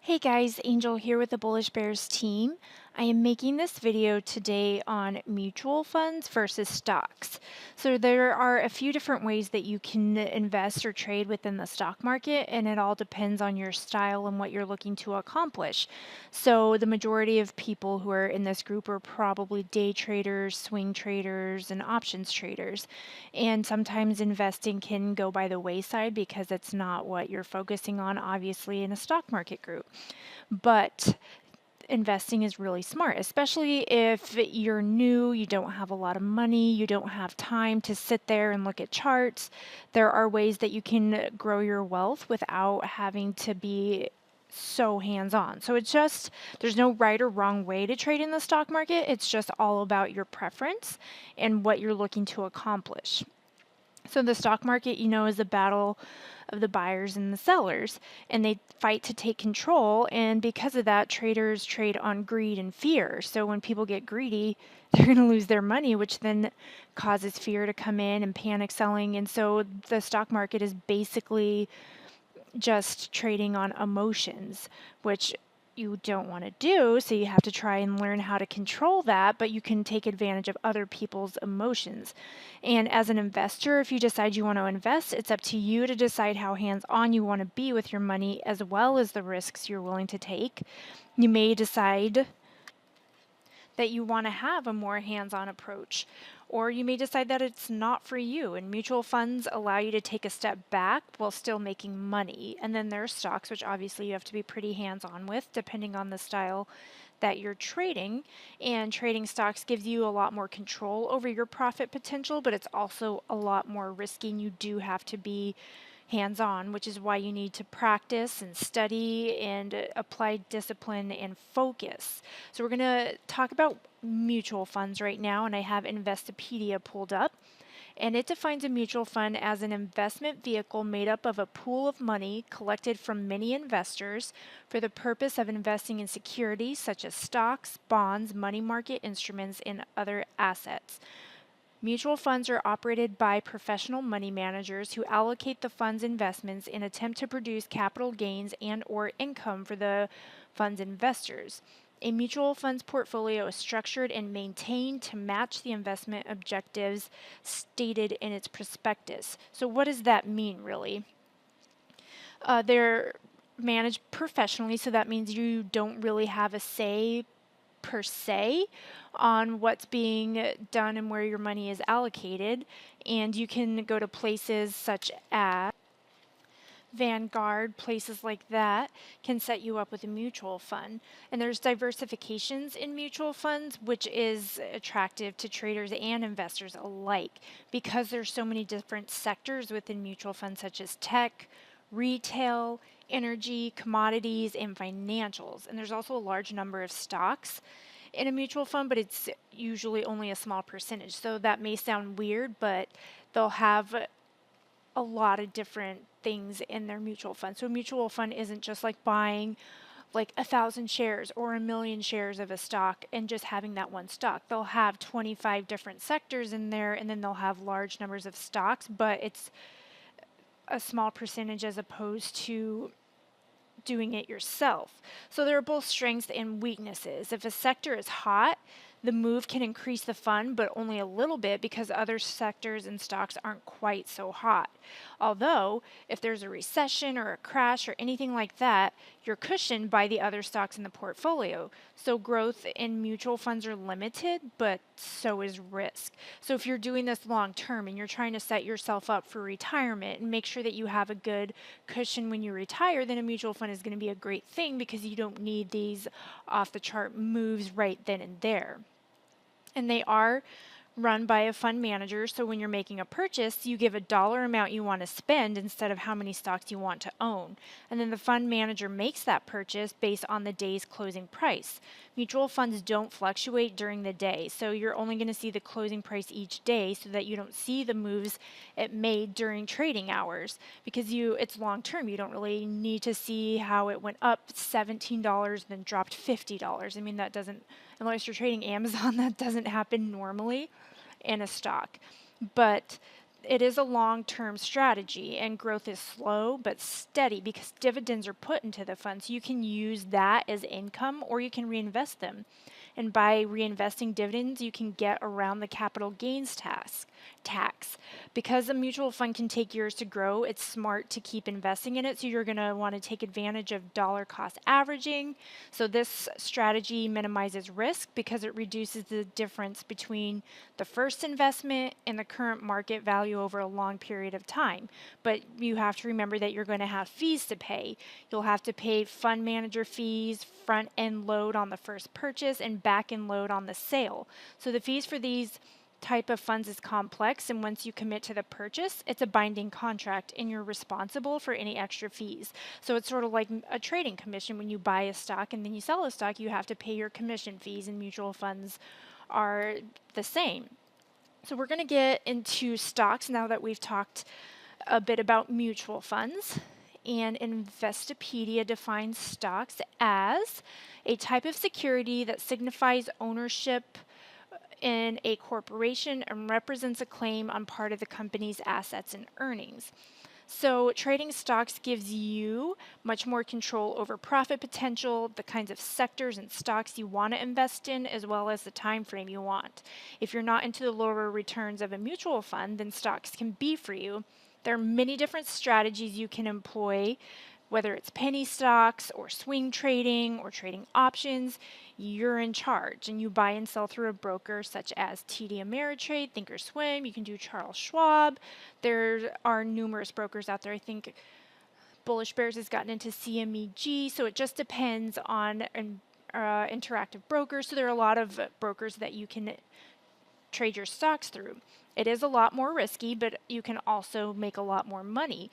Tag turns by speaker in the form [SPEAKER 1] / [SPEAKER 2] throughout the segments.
[SPEAKER 1] Hey guys, Angel here with the Bullish Bears team. I am making this video today on mutual funds versus stocks. So there are a few different ways that you can invest or trade within the stock market, and it all depends on your style and what you're looking to accomplish. So the majority of people who are in this group are probably day traders, swing traders, and options traders. And sometimes investing can go by the wayside because it's not what you're focusing on, obviously, in a stock market group. But investing is really smart, especially if you're new, you don't have a lot of money, you don't have time to sit there and look at charts. There are ways that you can grow your wealth without having to be so hands-on. So there's no right or wrong way to trade in the stock market. It's just all about your preference and what you're looking to accomplish. So the stock market, is a battle of the buyers and the sellers, and they fight to take control. And because of that, traders trade on greed and fear. So when people get greedy, they're going to lose their money, which then causes fear to come in and panic selling. And so the stock market is basically just trading on emotions, which you don't want to do, so you have to try and learn how to control that, but you can take advantage of other people's emotions. And as an investor, if you decide you want to invest, it's up to you to decide how hands-on you want to be with your money, as well as the risks you're willing to take. You may decide that you want to have a more hands-on approach, or you may decide that it's not for you. And mutual funds allow you to take a step back while still making money. And then there are stocks, which obviously you have to be pretty hands-on with, depending on the style that you're trading. And trading stocks gives you a lot more control over your profit potential, but it's also a lot more risky, and you do have to be hands-on, which is why you need to practice and study and apply discipline and focus. So we're going to talk about mutual funds right now, and I have Investopedia pulled up. And it defines a mutual fund as an investment vehicle made up of a pool of money collected from many investors for the purpose of investing in securities such as stocks, bonds, money market instruments, and other assets. Mutual funds are operated by professional money managers who allocate the fund's investments in attempt to produce capital gains and/or income for the fund's investors. A mutual fund's portfolio is structured and maintained to match the investment objectives stated in its prospectus. So what does that mean, really? They're managed professionally, so that means you don't really have a say per se on what's being done and where your money is allocated. And you can go to places such as Vanguard, places like that can set you up with a mutual fund. And there's diversifications in mutual funds, which is attractive to traders and investors alike because there's so many different sectors within mutual funds, such as tech, retail, energy, commodities, and financials. And there's also a large number of stocks in a mutual fund, but it's usually only a small percentage. So that may sound weird, but they'll have a lot of different things in their mutual fund. So a mutual fund isn't just like buying like 1,000 shares or 1,000,000 shares of a stock and just having that one stock. They'll have 25 different sectors in there, and then they'll have large numbers of stocks, but it's a small percentage as opposed to doing it yourself. So there are both strengths and weaknesses. If a sector is hot, the move can increase the fund, but only a little bit because other sectors and stocks aren't quite so hot. Although, if there's a recession or a crash or anything like that, you're cushioned by the other stocks in the portfolio. So growth in mutual funds are limited, but so is risk. So if you're doing this long term and you're trying to set yourself up for retirement and make sure that you have a good cushion when you retire, then a mutual fund is going to be a great thing because you don't need these off the chart moves right then and there. And they are run by a fund manager, so when you're making a purchase, you give a dollar amount you want to spend instead of how many stocks you want to own. And then the fund manager makes that purchase based on the day's closing price. Mutual funds don't fluctuate during the day, so you're only going to see the closing price each day so that you don't see the moves it made during trading hours because it's long term. You don't really need to see how it went up $17 then dropped $50. I mean, that doesn't, unless you're trading Amazon, that doesn't happen normally in a stock. But it is a long-term strategy, and growth is slow but steady because dividends are put into the fund. So you can use that as income or you can reinvest them. And by reinvesting dividends, you can get around the capital gains tax. Because a mutual fund can take years to grow, it's smart to keep investing in it. So you're going to want to take advantage of dollar cost averaging. So this strategy minimizes risk because it reduces the difference between the first investment and the current market value over a long period of time. But you have to remember that you're going to have fees to pay. You'll have to pay fund manager fees, front end load on the first purchase, and back end load on the sale. So the fees for these type of funds is complex, and once you commit to the purchase, it's a binding contract and you're responsible for any extra fees. So it's sort of like a trading commission. When you buy a stock and then you sell a stock, you have to pay your commission fees, and mutual funds are the same. So we're going to get into stocks now that we've talked a bit about mutual funds. And Investopedia defines stocks as a type of security that signifies ownership in a corporation and represents a claim on part of the company's assets and earnings. So trading stocks gives you much more control over profit potential, the kinds of sectors and stocks you want to invest in, as well as the time frame you want. If you're not into the lower returns of a mutual fund, then stocks can be for you. There are many different strategies you can employ, whether it's penny stocks or swing trading or trading options. You're in charge, and you buy and sell through a broker such as TD Ameritrade, Thinkorswim. You can do Charles Schwab. There are numerous brokers out there. I think Bullish Bears has gotten into CMEG, so it just depends on interactive brokers. So there are a lot of brokers that you can trade your stocks through. It is a lot more risky, but you can also make a lot more money.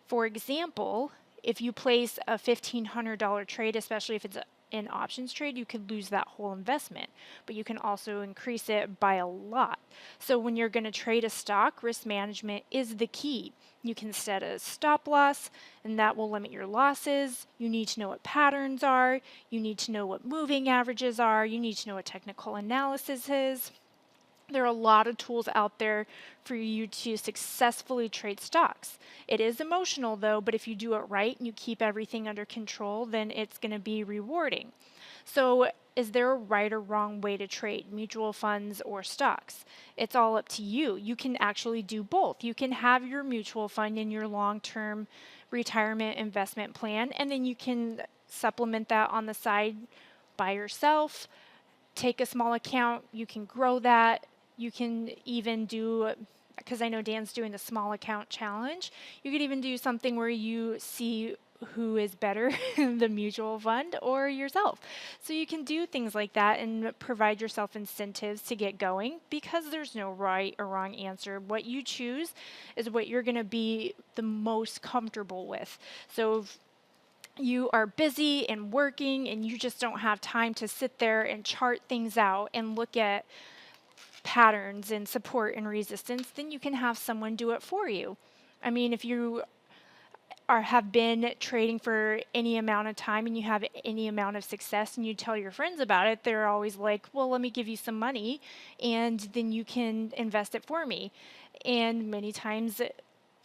[SPEAKER 1] For example, if you place a $1,500 trade, especially if it's an options trade, you could lose that whole investment, but you can also increase it by a lot. So when you're going to trade a stock, risk management is the key. You can set a stop loss, and that will limit your losses. You need to know what patterns are. You need to know what moving averages are. You need to know what technical analysis is. There are a lot of tools out there for you to successfully trade stocks. It is emotional though, but if you do it right and you keep everything under control, then it's going to be rewarding. So is there a right or wrong way to trade mutual funds or stocks? It's all up to you. You can actually do both. You can have your mutual fund in your long-term retirement investment plan, and then you can supplement that on the side by yourself. Take a small account, you can grow that. You can even do, because I know Dan's doing the small account challenge, you could even do something where you see who is better, the mutual fund or yourself. So you can do things like that and provide yourself incentives to get going, because there's no right or wrong answer. What you choose is what you're going to be the most comfortable with. So if you are busy and working and you just don't have time to sit there and chart things out and look at patterns and support and resistance, then you can have someone do it for you. I mean, if you have been trading for any amount of time and you have any amount of success and you tell your friends about it, they're always like, well, let me give you some money and then you can invest it for me. And many times,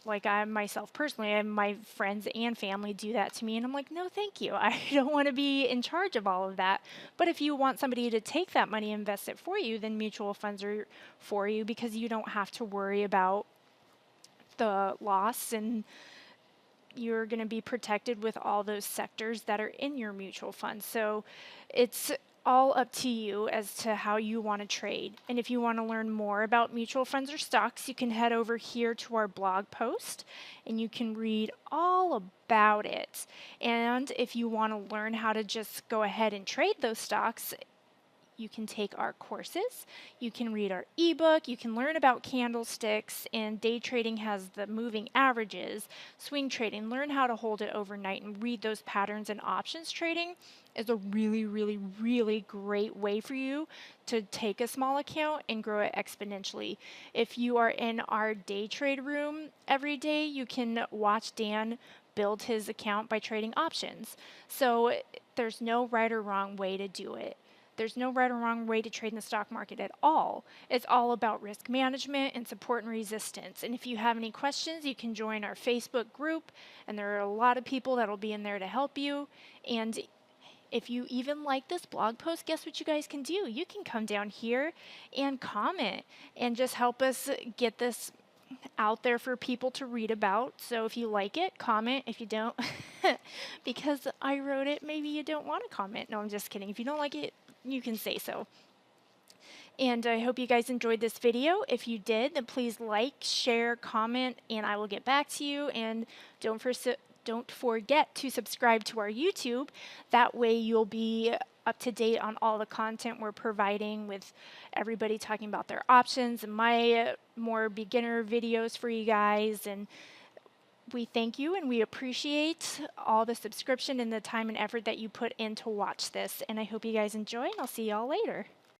[SPEAKER 1] like I myself personally, my friends and family do that to me, and I'm like, no, thank you. I don't want to be in charge of all of that. But if you want somebody to take that money and invest it for you, then mutual funds are for you, because you don't have to worry about the loss, and you're going to be protected with all those sectors that are in your mutual fund. So it's all up to you as to how you want to trade. And if you want to learn more about mutual funds or stocks, you can head over here to our blog post and you can read all about it. And if you want to learn how to just go ahead and trade those stocks, you can take our courses, you can read our ebook, you can learn about candlesticks, and day trading has the moving averages. Swing trading, learn how to hold it overnight and read those patterns. And options trading is a really, really, really great way for you to take a small account and grow it exponentially. If you are in our day trade room every day, you can watch Dan build his account by trading options. So there's no right or wrong way to do it. There's no right or wrong way to trade in the stock market at all. It's all about risk management and support and resistance. And if you have any questions, you can join our Facebook group, and there are a lot of people that'll be in there to help you. And if you even like this blog post, guess what you guys can do? You can come down here and comment and just help us get this out there for people to read about. So if you like it, comment. If you don't, because I wrote it, maybe you don't want to comment. No, I'm just kidding. If you don't like it, you can say so. And I hope you guys enjoyed this video. If you did, then please like, share, comment, and I will get back to you. And don't forget to subscribe to our YouTube. That way you'll be up to date on all the content we're providing, with everybody talking about their options and my more beginner videos for you guys. And we thank you and we appreciate all the subscription and the time and effort that you put in to watch this. And I hope you guys enjoy, and I'll see y'all later.